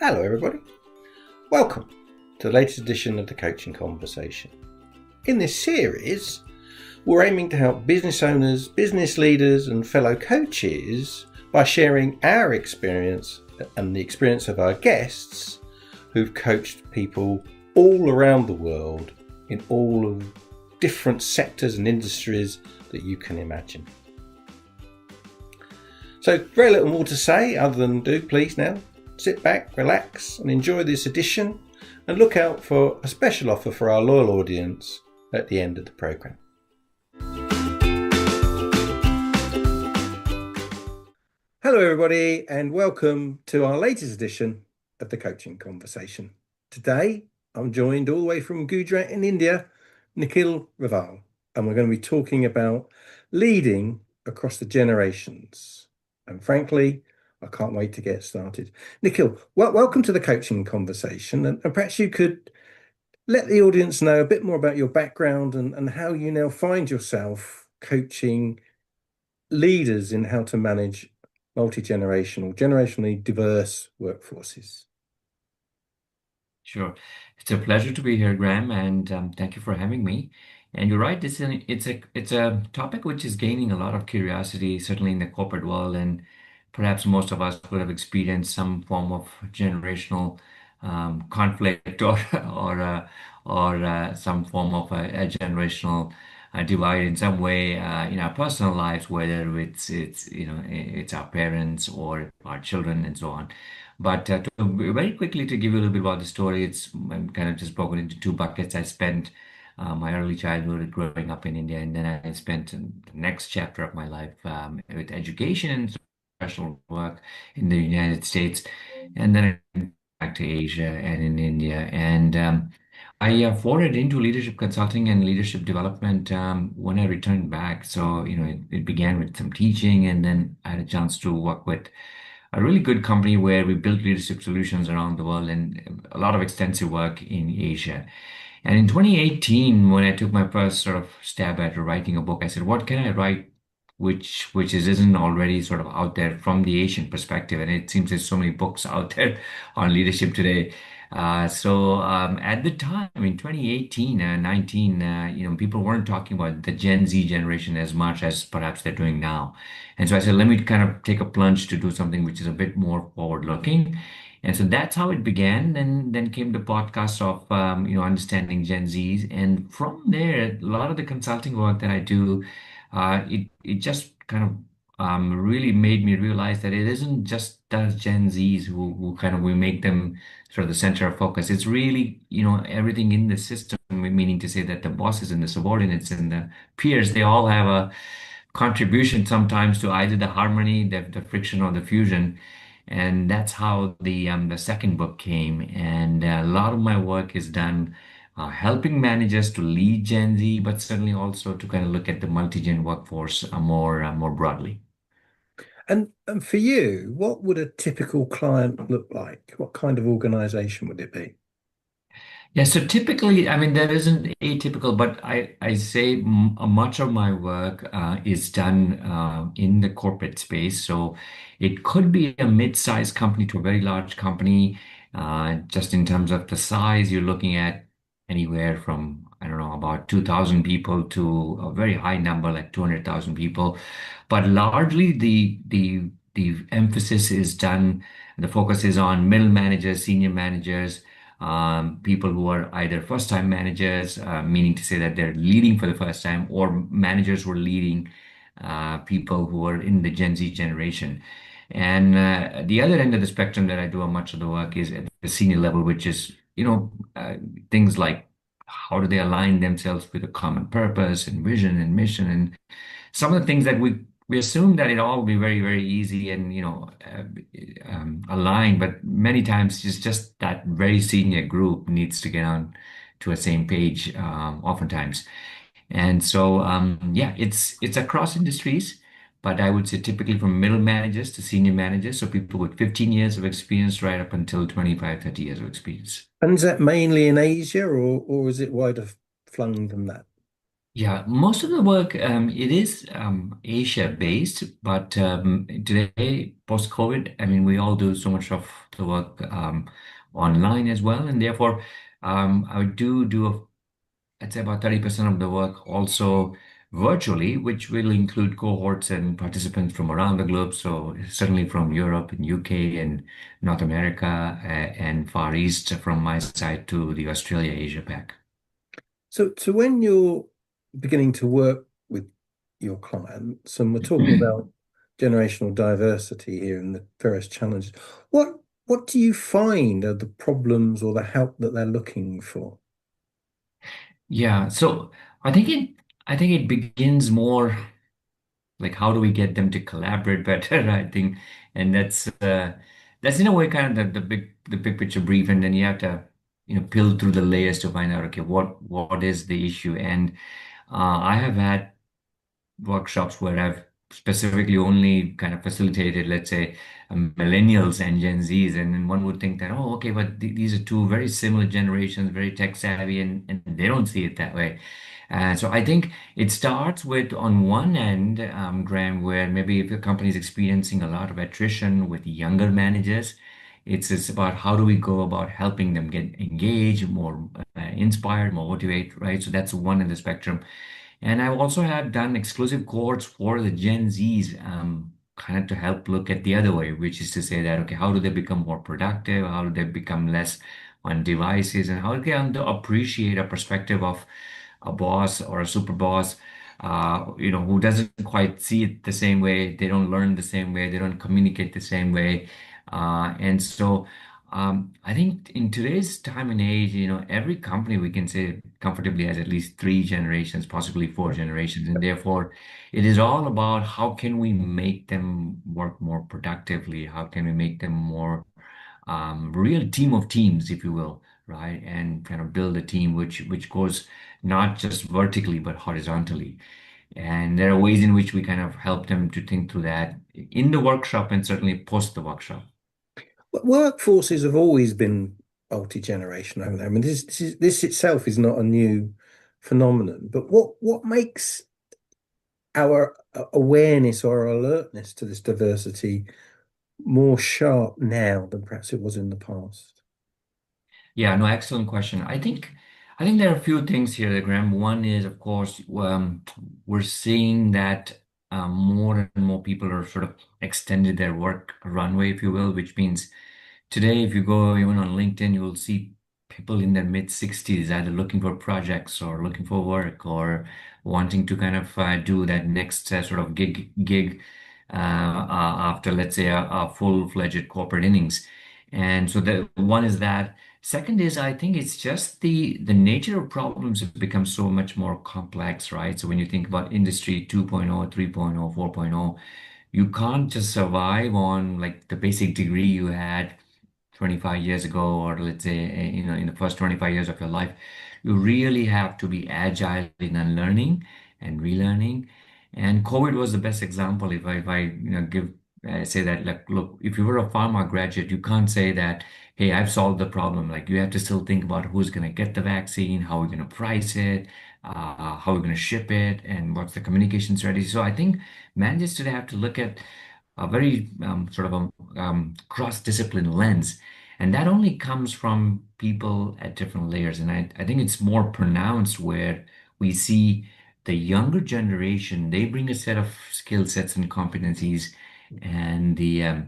Hello, everybody. Welcome to the latest edition of the Coaching Conversation. In this series, we're aiming to help business owners, business leaders, and fellow coaches by sharing our experience and the experience of our guests who've coached people all around the world in all of different sectors and industries that you can imagine. So, very little more to say other than please now sit back, relax, and enjoy this edition, and look out for a special offer for our loyal audience at the end of the programme. Hello, everybody, and welcome to our latest edition of the Coaching Conversation. Today, I'm joined all the way from Gujarat in India, Nikhil Raval, and we're going to be talking about leading across the generations. And frankly, I can't wait to get started. Nikhil, welcome to the Coaching Conversation, and perhaps you could let the audience know a bit more about your background and how you now find yourself coaching leaders in how to manage multi-generational, generationally diverse workforces. Sure. It's a pleasure to be here, Graham, and thank you for having me. And you're right, it's a topic which is gaining a lot of curiosity, certainly in the corporate world, and perhaps most of us would have experienced some form of generational conflict or some form of a generational divide in some way in our personal lives, whether it's our parents or our children and so on. But very quickly to give you a little bit about the story, I'm kind of just broken into two buckets. I spent my early childhood growing up in India, and then I spent the next chapter of my life with education and professional work in the United States, and then I went back to Asia and in India. And I forayed into leadership consulting and leadership development when I returned back. So, it began with some teaching, and then I had a chance to work with a really good company where we built leadership solutions around the world and a lot of extensive work in Asia. And in 2018, when I took my first sort of stab at writing a book, I said, what can I write isn't already sort of out there from the Asian perspective? And it seems there's so many books out there on leadership today. So at the time in 2018, 19, people weren't talking about the Gen Z generation as much as perhaps they're doing now. And so I said, let me kind of take a plunge to do something which is a bit more forward looking. And so that's how it began. And then came the podcast of, understanding Gen Zs. And from there, a lot of the consulting work that I do, it just kind of really made me realize that it isn't just us Gen Zs who kind of we make them sort of the center of focus. It's really, everything in the system, meaning to say that the bosses and the subordinates and the peers, they all have a contribution sometimes to either the harmony, the friction, or the fusion. And that's how the second book came. And a lot of my work is done helping managers to lead Gen Z, but certainly also to kind of look at the multi-gen workforce more broadly. And for you, what would a typical client look like? What kind of organization would it be? Yeah, so typically, I mean, there isn't atypical, but I say much of my work is done in the corporate space. So it could be a mid-sized company to a very large company. Just in terms of the size, you're looking at anywhere from, I don't know, about 2,000 people to a very high number like 200,000 people. But largely, the emphasis is done, the focus is on middle managers, senior managers, people who are either first-time managers, meaning to say that they're leading for the first time, or managers who are leading people who are in the Gen Z generation. And the other end of the spectrum that I do much of the work is at the senior level, which is, things like how do they align themselves with a common purpose and vision and mission, and some of the things that we assume that it all will be very, very easy and aligned, but many times it's just that very senior group needs to get on to a same page, oftentimes. And so yeah, it's across industries, but I would say typically from middle managers to senior managers, so people with 15 years of experience right up until 25, 30 years of experience. And is that mainly in Asia or is it wider flung than that? Yeah, most of the work it is Asia based, but today post COVID, I mean, we all do so much of the work online as well, and therefore I do I'd say about 30% of the work also virtually, which will include cohorts and participants from around the globe. So certainly from Europe and UK and North America and Far East from my side to the Australia Asia Pac. So when you're beginning to work with your clients, and we're talking about generational diversity here and the various challenges, what what do you find are the problems or the help that they're looking for? Yeah, so I think it I think it begins more like how do we get them to collaborate better, I think, and that's in a way kind of the big picture brief, and then you have to peel through the layers to find out okay what is the issue, and I have had workshops where I've specifically only kind of facilitated, let's say, millennials and Gen Zs, and then one would think that, oh, okay, but these are two very similar generations, very tech savvy, and they don't see it that way. So I think it starts with, on one end, Graham, where maybe if a company is experiencing a lot of attrition with younger managers, it's about how do we go about helping them get engaged, more inspired, more motivated, right? So that's one end of the spectrum. And I also have done exclusive cohorts for the Gen Zs, kind of to help look at the other way, which is to say that, okay, how do they become more productive? How do they become less on devices? And how do they appreciate a perspective of a boss or a super boss, who doesn't quite see it the same way. They don't learn the same way. They don't communicate the same way. And so I think in today's time and age, every company we can say comfortably has at least three generations, possibly four generations. And therefore, it is all about how can we make them work more productively? How can we make them more real team of teams, if you will, right? And kind of build a team which goes not just vertically but horizontally. And there are ways in which we kind of help them to think through that in the workshop and certainly post the workshop. Workforces have always been multi-generational, haven't they? I mean, this itself is not a new phenomenon, but what makes our awareness or alertness to this diversity more sharp now than perhaps it was in the past? Yeah, no, excellent question. I think there are a few things here, Graham. One is, of course, we're seeing that more and more people are sort of extended their work runway, if you will, which means today, if you go even on LinkedIn, you will see people in their mid 60s either looking for projects or looking for work or wanting to kind of do that next sort of gig after, let's say, a full-fledged corporate innings. And so the one is that. Second is, I think it's just the nature of problems have become so much more complex, right? So when you think about industry 2.0, 3.0, 4.0, you can't just survive on like the basic degree you had 25 years ago, or let's say, in the first 25 years of your life. You really have to be agile in unlearning and relearning. And COVID was the best example. If I give say that, like, look, if you were a pharma graduate, you can't say that, hey, I've solved the problem. Like, you have to still think about who's going to get the vaccine, how we're going to price it, how we're going to ship it, and what's the communication strategy. So I think managers today have to look at a very sort of a cross-discipline lens. And that only comes from people at different layers. And I think it's more pronounced where we see the younger generation, they bring a set of skill sets and competencies, and the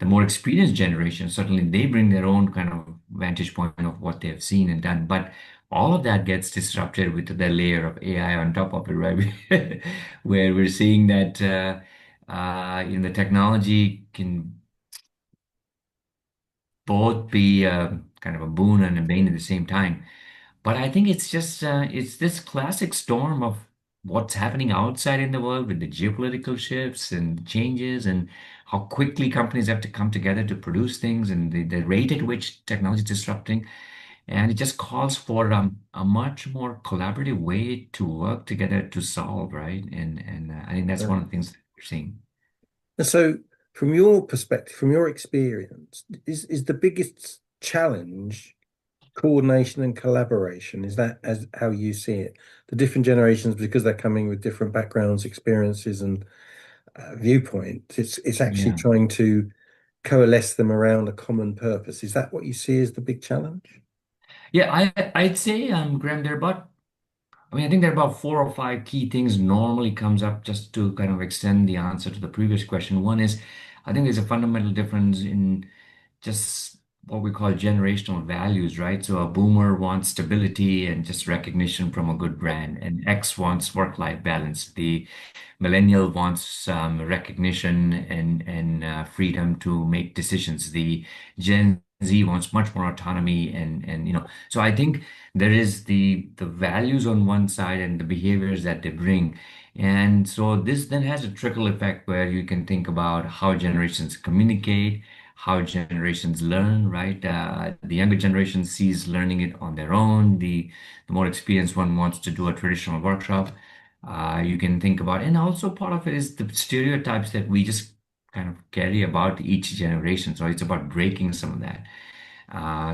more experienced generation, certainly they bring their own kind of vantage point of what they have seen and done. But all of that gets disrupted with the layer of AI on top of it, right? Where we're seeing that the technology can both be kind of a boon and a bane at the same time. But I think it's just it's this classic storm of what's happening outside in the world with the geopolitical shifts and changes and how quickly companies have to come together to produce things and the rate at which technology is disrupting. And it just calls for a much more collaborative way to work together to solve, right? And I think that's Yeah. one of the things that we're seeing. And so, from your perspective, from your experience, is the biggest challenge coordination and collaboration? Is that as how you see it? The different generations, because they're coming with different backgrounds, experiences, and viewpoints. It's actually Yeah. trying to coalesce them around a common purpose. Is that what you see as the big challenge? Yeah, I'd say, Graham, I think there are about four or five key things normally comes up just to kind of extend the answer to the previous question. One is, I think there's a fundamental difference in just what we call generational values, right? So a boomer wants stability and just recognition from a good brand, and X wants work-life balance. The millennial wants recognition and freedom to make decisions. The Gen Z wants much more autonomy and. So I think there is the values on one side and the behaviors that they bring. And so this then has a trickle effect where you can think about how generations communicate, how generations learn, right? The younger generation sees learning it on their own. The more experienced one wants to do a traditional workshop. You can think about, and also part of it is the stereotypes that we just kind of carry about each generation. So it's about breaking some of that.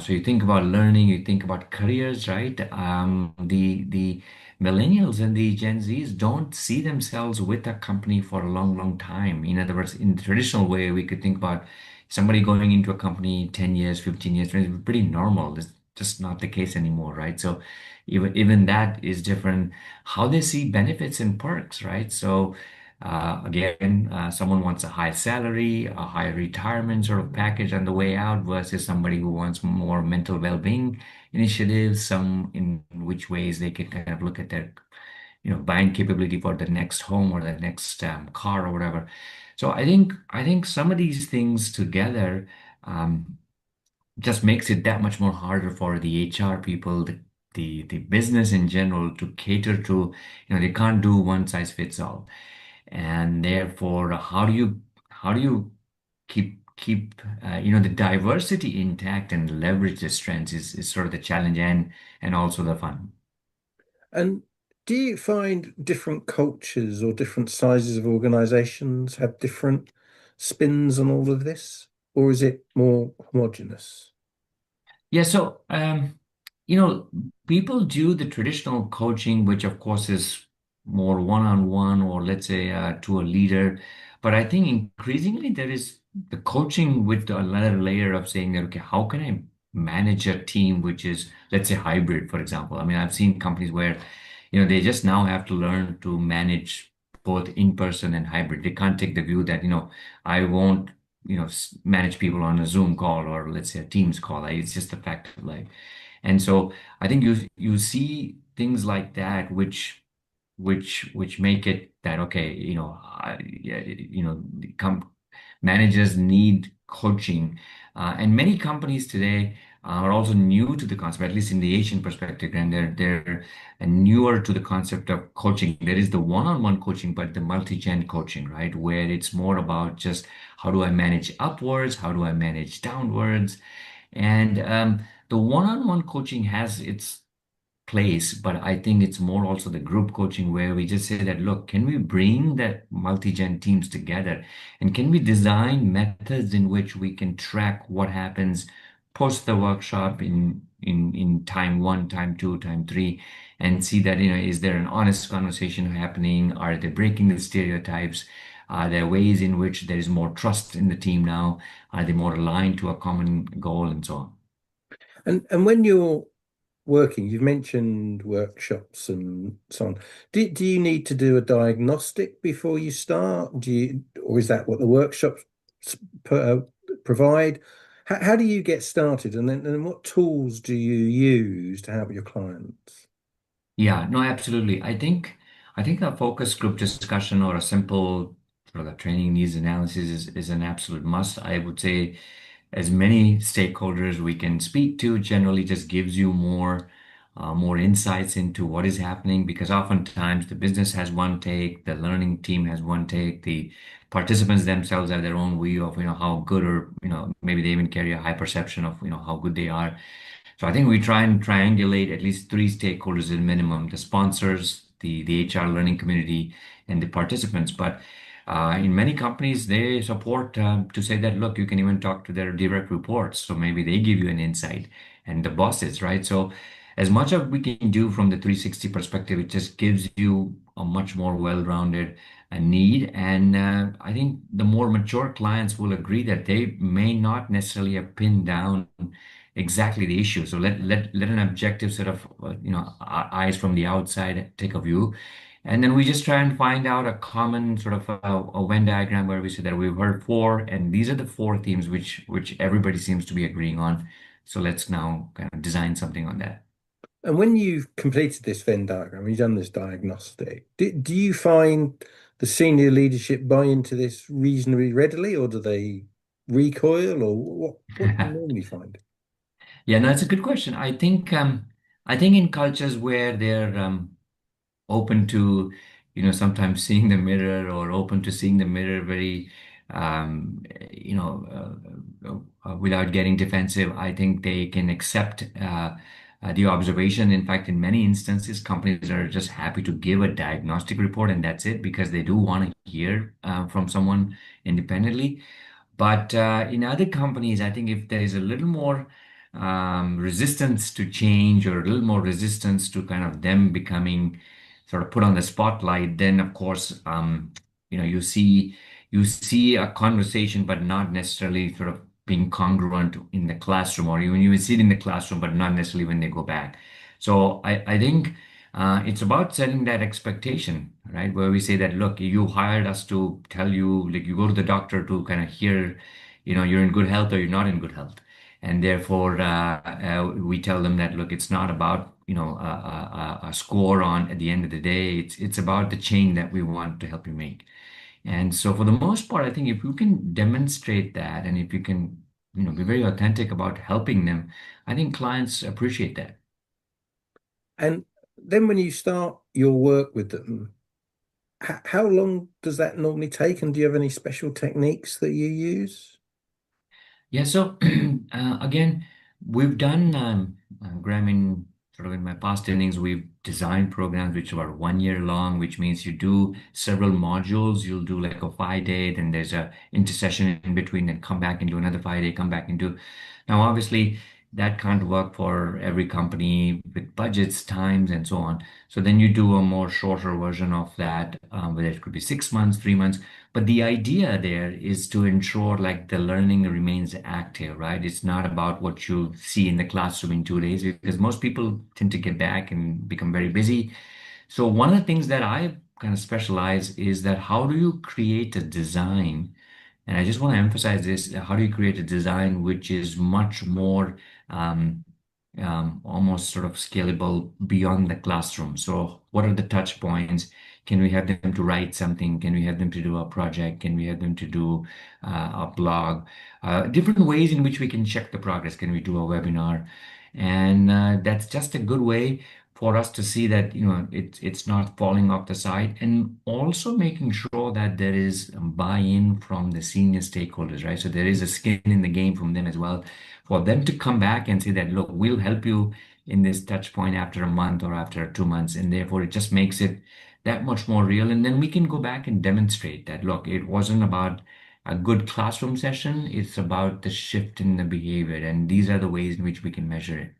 So you think about learning, you think about careers, right? The millennials and the Gen Zs don't see themselves with a company for a long, long time. In other words, in the traditional way, we could think about somebody going into a company 10 years, 15 years, it's pretty normal. It's just not the case anymore, right? So even that is different. How they see benefits and perks, right? So again, someone wants a high salary, a high retirement sort of package on the way out versus somebody who wants more mental well-being initiatives, some in which ways they can kind of look at their, buying capability for the next home or the next car or whatever. So I think some of these things together um, just makes it that much more harder for the HR people, the business in general to cater to, they can't do one size fits all. And therefore, how do you keep the diversity intact and leverage the strengths is sort of the challenge and also the fun. And do you find different cultures or different sizes of organizations have different spins on all of this? Or is it more homogenous? Yeah, so you know, people do the traditional coaching, which of course is more one-on-one or let's say to a leader. But I think increasingly there is the coaching with another layer of saying that, okay, how can I manage a team which is, let's say, hybrid, for example? I mean, I've seen companies where, they just now have to learn to manage both in person and hybrid. They can't take the view that, I won't manage people on a Zoom call or let's say a Teams call. Like, it's just a fact of life. And so I think you see things like that which make it that okay, yeah, managers need coaching, and many companies today are also new to the concept, at least in the Asian perspective, and they're newer to the concept of coaching. There is the one-on-one coaching, but the multi-gen coaching, right, where it's more about just how do I manage upwards, how do I manage downwards, and the one-on-one coaching has its place, but I think it's more also the group coaching where we just say that, look, can we bring that multi-gen teams together and can we design methods in which we can track what happens post the workshop in time one, time two, time three, and see that, is there an honest conversation happening? Are they breaking the stereotypes? Are there ways in which there is more trust in the team now? Are they more aligned to a common goal and so on? And when you're working, you've mentioned workshops and so on. Do you need to do a diagnostic before you start? Or is that what the workshops uh, provide? How do you get started? And what tools do you use to help your clients? Yeah, no, absolutely. I think a focus group discussion or a simple sort of a training needs analysis is an absolute must. I would say as many stakeholders we can speak to generally just gives you more insights into what is happening because oftentimes the business has one take, the learning team has one take, the participants themselves have their own view of how good or maybe they even carry a high perception of how good they are. So I think we try and triangulate at least three stakeholders at minimum, the sponsors, the HR learning community, and the participants. But In many companies, they support to say that, look, you can even talk to their direct reports. So maybe they give you an insight and the bosses, right? So as much as we can do from the 360 perspective, it just gives you a much more well-rounded need. And I think the more mature clients will agree that they may not necessarily have pinned down exactly the issue. So let an objective sort of eyes from the outside take a view, and then we just try and find out a common sort of a Venn diagram where we say that we've heard four, and these are the four themes which everybody seems to be agreeing on. So let's now kind of design something on that. And when you've completed this Venn diagram, you've done this diagnostic, do you find the senior leadership buy into this reasonably readily, or do they recoil, or what do you normally find? Yeah, no, it's a good question. I think in cultures where they're open to, sometimes seeing the mirror, or open to seeing the mirror very, without getting defensive. I think they can accept the observation. In fact, in many instances, companies are just happy to give a diagnostic report and that's it, because they do want to hear from someone independently. But in other companies, I think if there is a little more resistance to change, or a little more resistance to kind of them becoming sort of put on the spotlight, then of course, you see a conversation, but not necessarily sort of being congruent in the classroom, or even you see it in the classroom, but not necessarily when they go back. So I think it's about setting that expectation, right? Where we say that, look, you hired us to tell you, like, you go to the doctor to kind of hear, you're in good health or you're not in good health. And therefore, we tell them that, look, it's not about, a score on at the end of the day. It's about the change that we want to help you make. And so for the most part, I think if you can demonstrate that, and if you can, be very authentic about helping them, I think clients appreciate that. And then when you start your work with them, how long does that normally take? And do you have any special techniques that you use? Yeah, so again, we've done, Graham, in sort of in my past innings, we've designed programs which are 1 year long, which means you do several modules. You'll do like a 5 day, then there's a intercession in between, then come back and do another 5 day, come back and do. Now, obviously, that can't work for every company with budgets, times, and so on. So then you do a more shorter version of that, whether it could be 6 months, 3 months. But the idea there is to ensure like the learning remains active, right? It's not about what you see in the classroom in 2 days, because most people tend to get back and become very busy. So one of the things that I kind of specialize is that how do you create a design? And I just want to emphasize this, how do you create a design which is much more um, almost sort of scalable beyond the classroom? So what are the touch points? Can we have them to write something? Can we have them to do a project? Can we have them to do a blog? Different ways in which we can check the progress. Can we do a webinar? And that's just a good way for us to see that it's not falling off the side, and also making sure that there is buy-in from the senior stakeholders, right? So there is a skin in the game from them as well, for them to come back and say that, look, we'll help you in this touch point after a month or after 2 months, and therefore it just makes it that much more real. And then we can go back and demonstrate that, look, it wasn't about a good classroom session, it's about the shift in the behavior, and these are the ways in which we can measure it.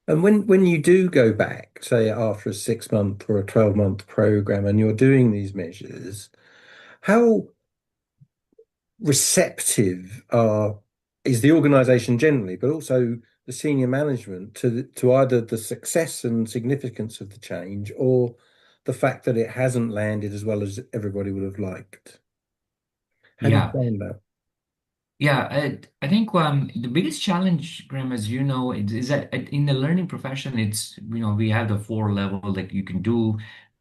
And when you do go back, say after a 6 month or a 12-month program, and you're doing these measures, how receptive is the organization generally, but also the senior management to either the success and significance of the change, or the fact that it hasn't landed as well as everybody would have liked? How do you Yeah. find that? Yeah, I think the biggest challenge, Graham, as you know, is that in the learning profession, it's, we have the four level, like you can do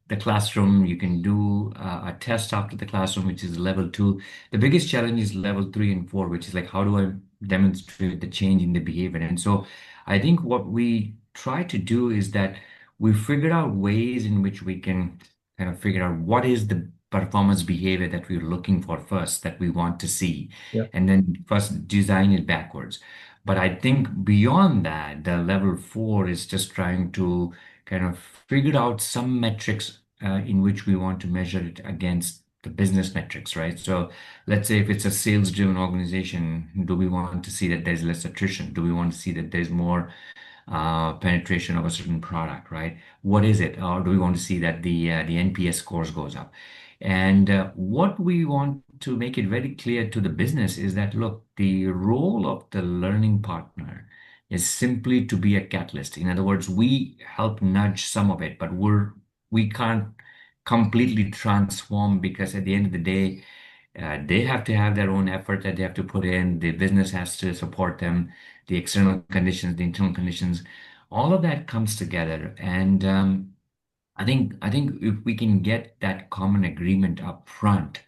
the classroom, you can do a test after the classroom, which is level two. The biggest challenge is level three and four, which is like, how do I demonstrate the change in the behavior? And so I think what we try to do is that we figured out ways in which we can kind of figure out what is the performance behavior that we're looking for first, that we want to see, Yeah. and then first design it backwards. But I think beyond that, the level four is just trying to kind of figure out some metrics in which we want to measure it against the business metrics, right? So let's say if it's a sales-driven organization, do we want to see that there's less attrition? Do we want to see that there's more penetration of a certain product, right? What is it? Or do we want to see that the NPS scores goes up? And what we want to make it very clear to the business is that, look, the role of the learning partner is simply to be a catalyst. In other words, we help nudge some of it, but we can't completely transform, because at the end of the day, they have to have their own effort that they have to put in. The business has to support them, the external conditions, the internal conditions, all of that comes together. And I think if we can get that common agreement up front,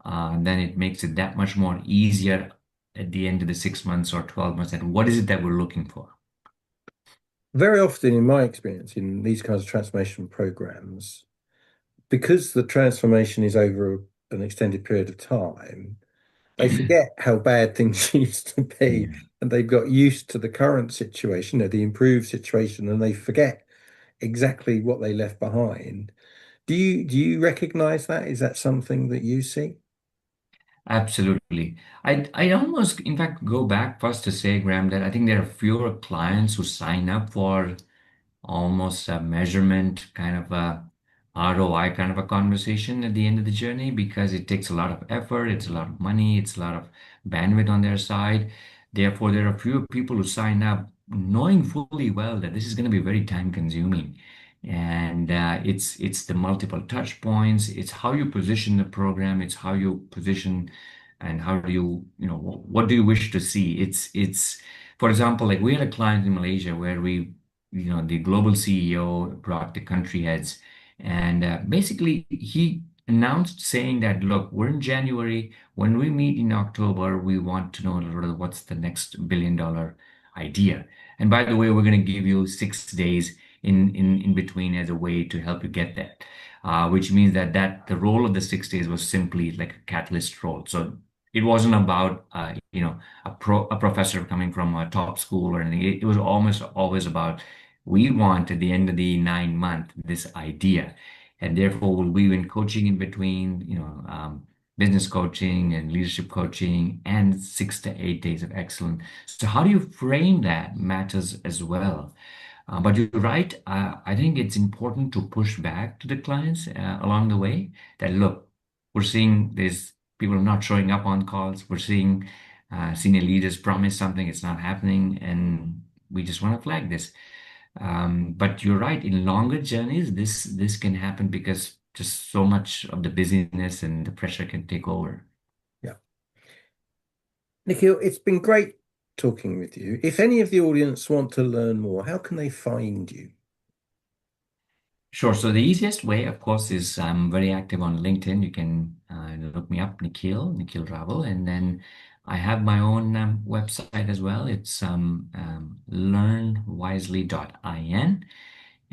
then it makes it that much more easier at the end of the 6 months or 12 months. And what is it that we're looking for? Very often, in my experience, in these kinds of transformation programs, because the transformation is over an extended period of time, they forget how bad things used to be, Yeah. and they've got used to the current situation or the improved situation, and they forget exactly what they left behind. Do you recognize that? Is that something that you see? Absolutely. I almost, in fact, go back first to say, Graham, that I think there are fewer clients who sign up for almost a measurement kind of a ROI kind of a conversation at the end of the journey, because it takes a lot of effort, it's a lot of money, it's a lot of bandwidth on their side. Therefore, there are fewer people who sign up knowing fully well that this is going to be very time consuming. And it's the multiple touch points, it's how you position the program, it's how you position and how do what do you wish to see? It's for example, like we had a client in Malaysia where the global CEO brought the country heads, and basically he announced saying that, look, we're in January. When we meet in October, we want to know a little bit of what's the next billion-dollar idea. And by the way, we're going to give you 6 days in between as a way to help you get that. Which means that the role of the 6 days was simply like a catalyst role. So it wasn't about a professor coming from a top school or anything. It was almost always about, we want at the end of the 9 month this idea, and therefore we'll weave in coaching in between, business coaching and leadership coaching, and 6 to 8 days of excellence. So how do you frame that matters as well. But you're right. I think it's important to push back to the clients along the way that, look, we're seeing there's people not showing up on calls. We're seeing senior leaders promise something, it's not happening, and we just want to flag this. But you're right, in longer journeys, this can happen because just so much of the busyness and the pressure can take over. Yeah. Nikhil, it's been great talking with you. If any of the audience want to learn more, how can they find you? Sure. So the easiest way, of course, is I'm very active on LinkedIn. You can look me up, Nikhil Raval, and then I have my own website as well. It's learnwisely.in.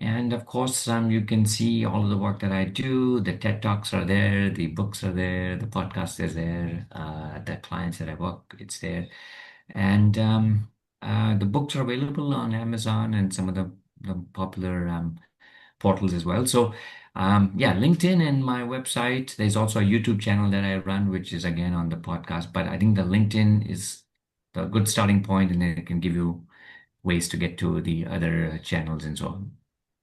And of course, you can see all of the work that I do. The TED Talks are there, the books are there, the podcast is there, the clients that I work, it's there. And the books are available on Amazon and some of the popular portals as well. So yeah, LinkedIn and my website. There's also a YouTube channel that I run, which is again on the podcast. But I think the LinkedIn is the good starting point, and then it can give you ways to get to the other channels and so on.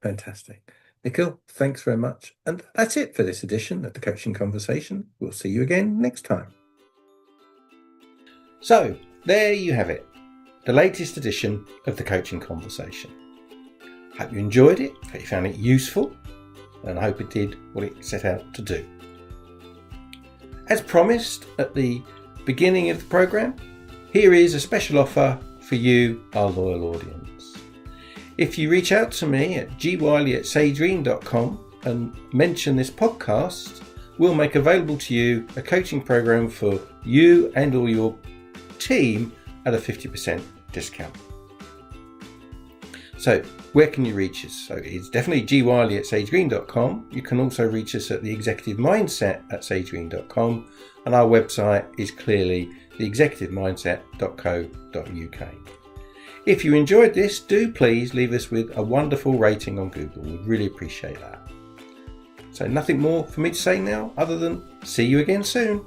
Fantastic. Nikhil, thanks very much. And that's it for this edition of the Coaching Conversation. We'll see you again next time. So, there you have it, the latest edition of the Coaching Conversation. Hope you enjoyed it, hope you found it useful, and I hope it did what it set out to do. As promised at the beginning of the programme, here is a special offer for you, our loyal audience. If you reach out to me at gwiley@sagegreen.com and mention this podcast, we'll make available to you a coaching program for you and or your team at a 50% discount. So where can you reach us? So it's definitely gwiley@sagegreen.com. You can also reach us at the Executive Mindset at sagegreen.com, and our website is clearly theexecutivemindset.co.uk. If you enjoyed this, do please leave us with a wonderful rating on Google. We'd really appreciate that. So nothing more for me to say now other than see you again soon.